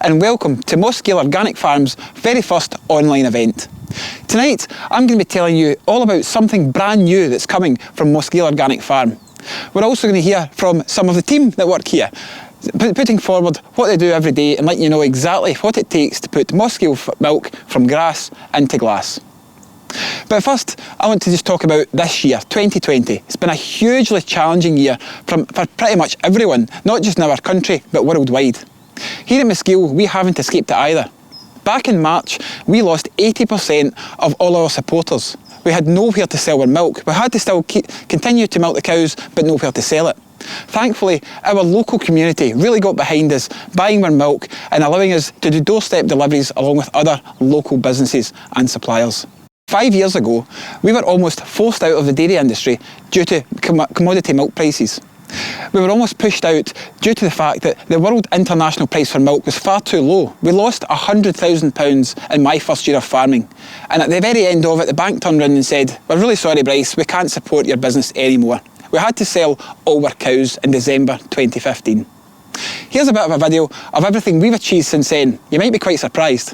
and welcome to Mossgiel Organic Farm's very first online event. Tonight I'm going to be telling you all about something brand new that's coming from Mossgiel Organic Farm. We're also going to hear from some of the team that work here, putting forward what they do every day and letting you know exactly what it takes to put Mossgiel milk from grass into glass. But first, I want to just talk about this year, 2020. It's been a hugely challenging year for pretty much everyone, not just in our country, but worldwide. Here at Mossgiel, we haven't escaped it either. Back in March, we lost 80% of all our supporters. We had nowhere to sell our milk. We had to still continue to milk the cows, but nowhere to sell it. Thankfully, our local community really got behind us, buying our milk and allowing us to do doorstep deliveries along with other local businesses and suppliers. 5 years ago, we were almost forced out of the dairy industry due to commodity milk prices. We were almost pushed out due to the fact that the world international price for milk was far too low. We lost £100,000 in my first year of farming. And at the very end of it, the bank turned around and said, "We're really sorry, Bryce, we can't support your business anymore." We had to sell all our cows in December 2015. Here's a bit of a video of everything we've achieved since then. You might be quite surprised.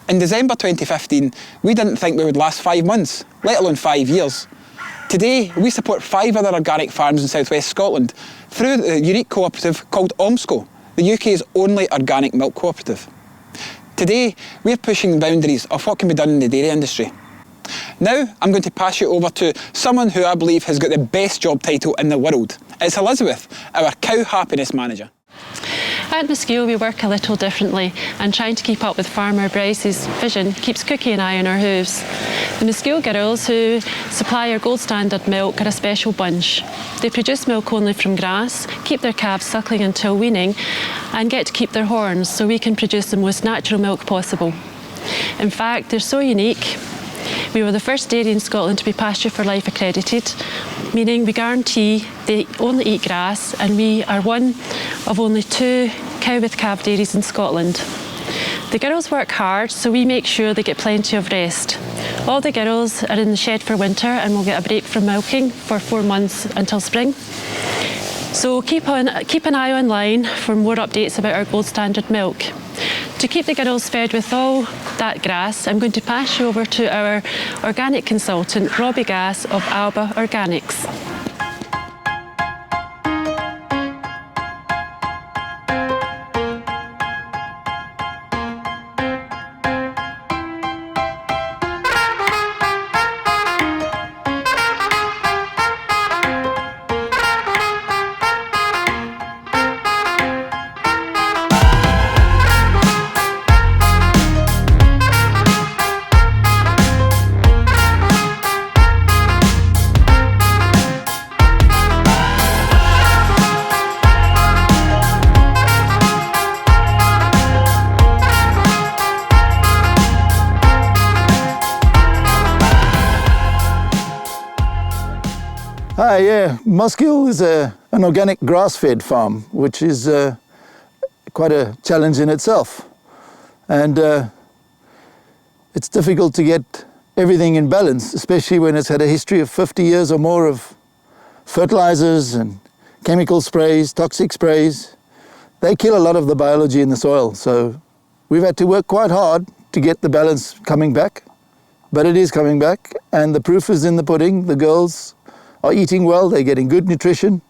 In December 2015, we didn't think we would last 5 months, let alone 5 years. Today, we support 5 other organic farms in South West Scotland through the unique cooperative called Mossgiel, the UK's only organic milk cooperative. Today, we're pushing the boundaries of what can be done in the dairy industry. Now, I'm going to pass you over to someone who I believe has got the best job title in the world. It's Elizabeth, our Cow Happiness Manager. At Mossgiel, we work a little differently, and trying to keep up with Farmer Bryce's vision keeps Cookie and I on our hooves. The Mossgiel girls who supply our gold standard milk are a special bunch. They produce milk only from grass, keep their calves suckling until weaning, and get to keep their horns so we can produce the most natural milk possible. In fact, they're so unique. We were the first dairy in Scotland to be Pasture for Life accredited, meaning we guarantee they only eat grass, and we are one of only 2 cow with calf dairies in Scotland. The girls work hard, so we make sure they get plenty of rest. All the girls are in the shed for winter and will get a break from milking for 4 months until spring. So keep an eye online for more updates about our gold standard milk. To keep the girls fed with all that grass, I'm going to pass you over to our organic consultant, Robbie Gass of Alba Organics. Hi, yeah, Mossgiel is an organic grass-fed farm, which is quite a challenge in itself. And it's difficult to get everything in balance, especially when it's had a history of 50 years or more of fertilizers and chemical sprays, toxic sprays. They kill a lot of the biology in the soil. So we've had to work quite hard to get the balance coming back, but it is coming back, and the proof is in the pudding. The girls are eating well, they're getting good nutrition,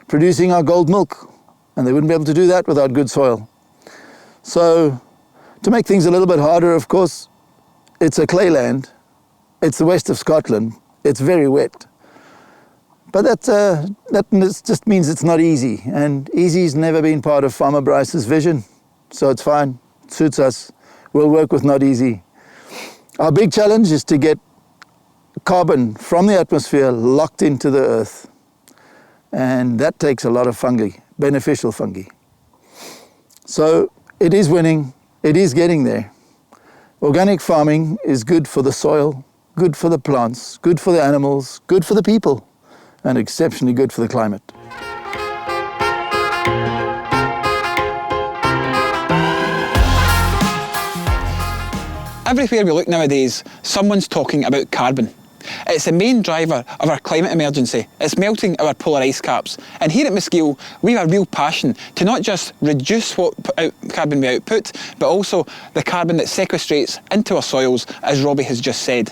producing our gold milk, and they wouldn't be able to do that without good soil. So to make things a little bit harder, of course, it's a clay land. It's the west of Scotland. It's very wet. But that just means it's not easy, and easy's never been part of Farmer Bryce's vision, so it's fine, it suits us. We'll work with not easy. Our big challenge is to get carbon from the atmosphere locked into the earth, and that takes a lot of fungi, beneficial fungi. So it is winning, it is getting there. Organic farming is good for the soil, good for the plants, good for the animals, good for the people, and exceptionally good for the climate. Everywhere we look nowadays, someone's talking about carbon. It's the main driver of our climate emergency. It's melting our polar ice caps. And here at Mossgiel, we have a real passion to not just reduce what carbon we output, but also the carbon that sequestrates into our soils, as Robbie has just said.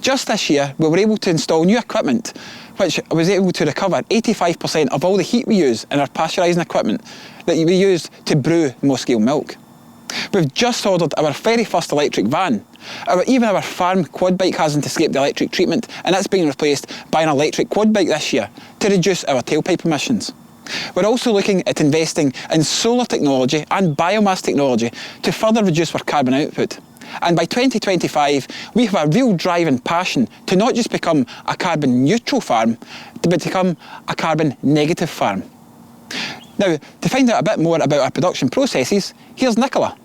Just this year, we were able to install new equipment which was able to recover 85% of all the heat we use in our pasteurising equipment that we used to brew Mossgiel milk. We've just ordered our very first electric van. Even our farm quad bike hasn't escaped the electric treatment, and it's being replaced by an electric quad bike this year to reduce our tailpipe emissions. We're also looking at investing in solar technology and biomass technology to further reduce our carbon output. And by 2025, we have a real drive and passion to not just become a carbon neutral farm, but to become a carbon negative farm. Now, to find out a bit more about our production processes, here's Nicola.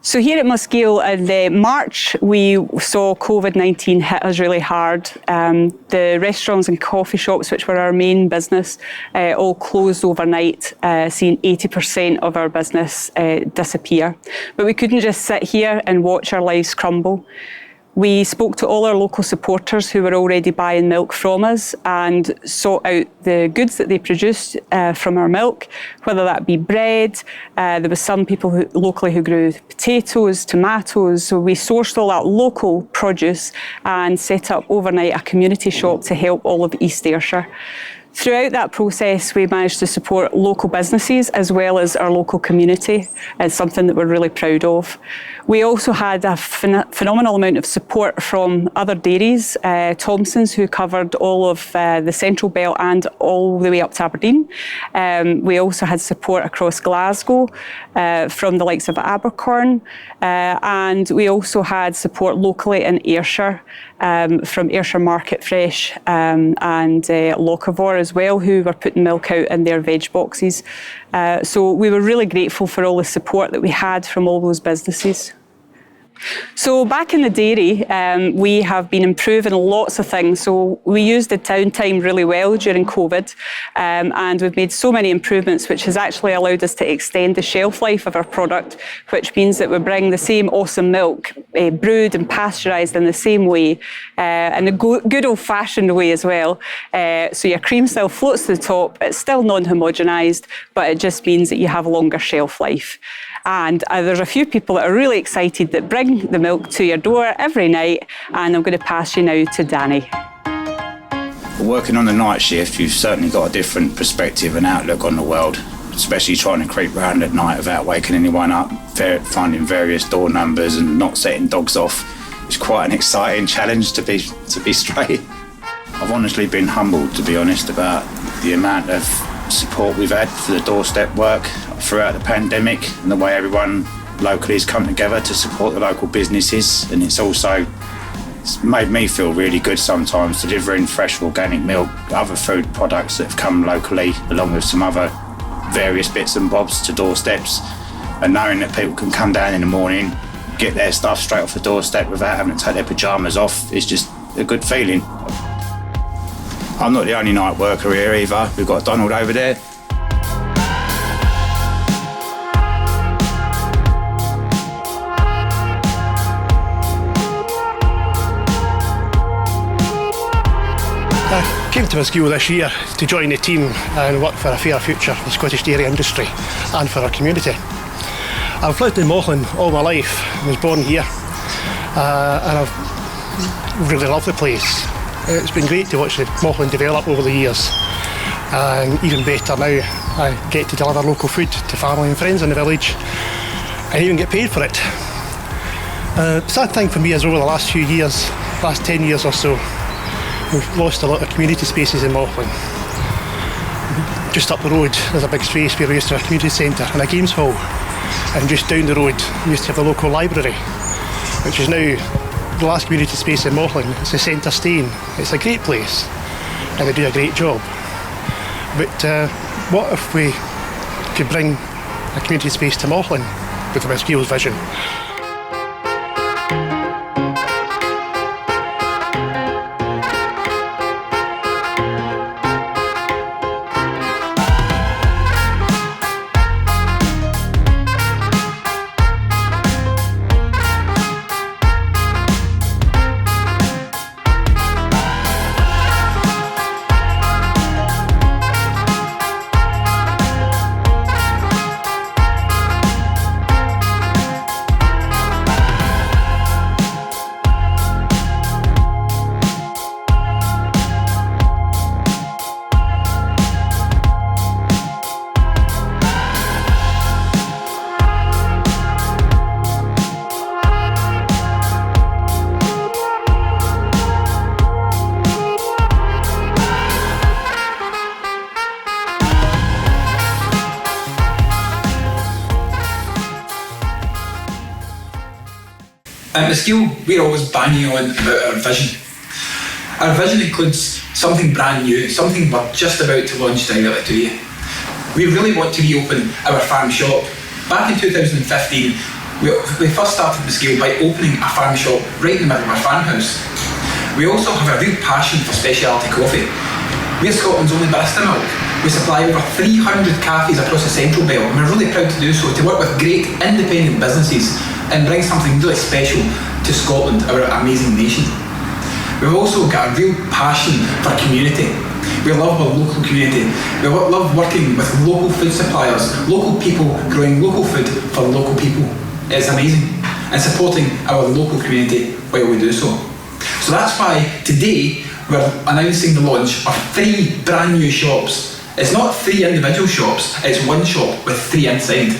So here at Mossgiel in March, we saw COVID-19 hit us really hard. The restaurants and coffee shops, which were our main business, all closed overnight, seeing 80% of our business disappear. But we couldn't just sit here and watch our lives crumble. We spoke to all our local supporters who were already buying milk from us and sought out the goods that they produced from our milk, whether that be bread. There were some people locally who grew potatoes, tomatoes, so we sourced all that local produce and set up overnight a community shop to help all of East Ayrshire. Throughout that process, we managed to support local businesses as well as our local community. It's something that we're really proud of. We also had a phenomenal amount of support from other dairies, Thompson's, who covered all of the Central Belt and all the way up to Aberdeen. We also had support across Glasgow from the likes of Abercorn, and we also had support locally in Ayrshire from Ayrshire Market Fresh and Locavor as well, who were putting milk out in their veg boxes. So we were really grateful for all the support that we had from all those businesses. So back in the dairy, we have been improving lots of things. So we used the downtime really well during COVID, and we've made so many improvements, which has actually allowed us to extend the shelf life of our product, which means that we bring the same awesome milk, brewed and pasteurised in the same way, in a good old-fashioned way as well. So your cream still floats to the top, it's still non-homogenised, but it just means that you have a longer shelf life. And there's a few people that are really excited that bring the milk to your door every night, and I'm going to pass you now to Danny. Working on the night shift, you've certainly got a different perspective and outlook on the world, especially trying to creep round at night without waking anyone up, finding various door numbers and not setting dogs off. It's quite an exciting challenge, to be straight. I've honestly been humbled, to be honest, about the amount of support we've had for the doorstep work throughout the pandemic and the way everyone locally has come together to support the local businesses. And it's made me feel really good sometimes, delivering fresh organic milk, other food products that have come locally, along with some other various bits and bobs to doorsteps, and knowing that people can come down in the morning, get their stuff straight off the doorstep without having to take their pyjamas off is just a good feeling. I'm not the only night worker here either. We've got Donald over there. I came to Mossgiel this year to join the team and work for a fair future for the Scottish dairy industry and for our community. I've lived in Mauchline all my life. I was born here and I've really loved the place. It's been great to watch the Mauchline develop over the years, and even better now I get to deliver local food to family and friends in the village and even get paid for it. The sad thing for me is over the last few years, last 10 years or so, we've lost a lot of community spaces in Mauchline. Just up the road there's a big space where we used to have a community centre and a games hall, and just down the road we used to have the local library, which is now the last community space in Mauchline. It's the Centre Stain. It's a great place and they do a great job. But what if we could bring a community space to Mauchline with Mossgiel's vision? At Mossgiel, we're always banging on about our vision. Our vision includes something brand new, something we're just about to launch directly to you. We really want to reopen our farm shop. Back in 2015, we first started Mossgiel by opening a farm shop right in the middle of our farmhouse. We also have a real passion for specialty coffee. We're Scotland's only barista milk. We supply over 300 cafes across the Central Belt, and we're really proud to do so, to work with great independent businesses and bring something really special to Scotland, our amazing nation. We've also got a real passion for community. We love our local community. We love working with local food suppliers, local people growing local food for local people. It's amazing. And supporting our local community while we do so. So that's why today we're announcing the launch of 3 brand new shops. It's not 3 individual shops, it's one shop with 3 inside.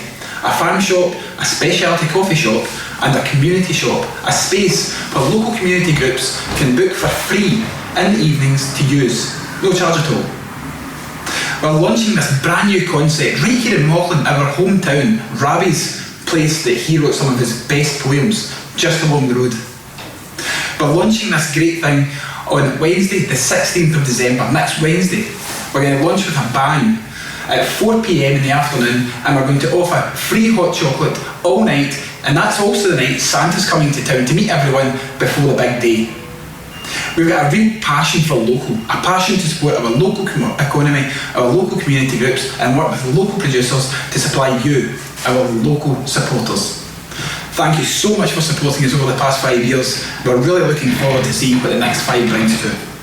A farm shop, a specialty coffee shop, and a community shop, a space where local community groups can book for free in the evenings to use, no charge at all. We're launching this brand new concept right here in Mauchline, our hometown, Ravi's place that he wrote some of his best poems, just along the road. We're launching this great thing on Wednesday, the 16th of December, next Wednesday. We're going to launch with a bang at 4 p.m. in the afternoon, and we're going to offer free hot chocolate all night, and that's also the night Santa's coming to town to meet everyone before the big day. We've got a real passion for local, a passion to support our local economy, our local community groups, and work with local producers to supply you, our local supporters. Thank you so much for supporting us over the past 5 years. We're really looking forward to seeing what the next 5 brings to.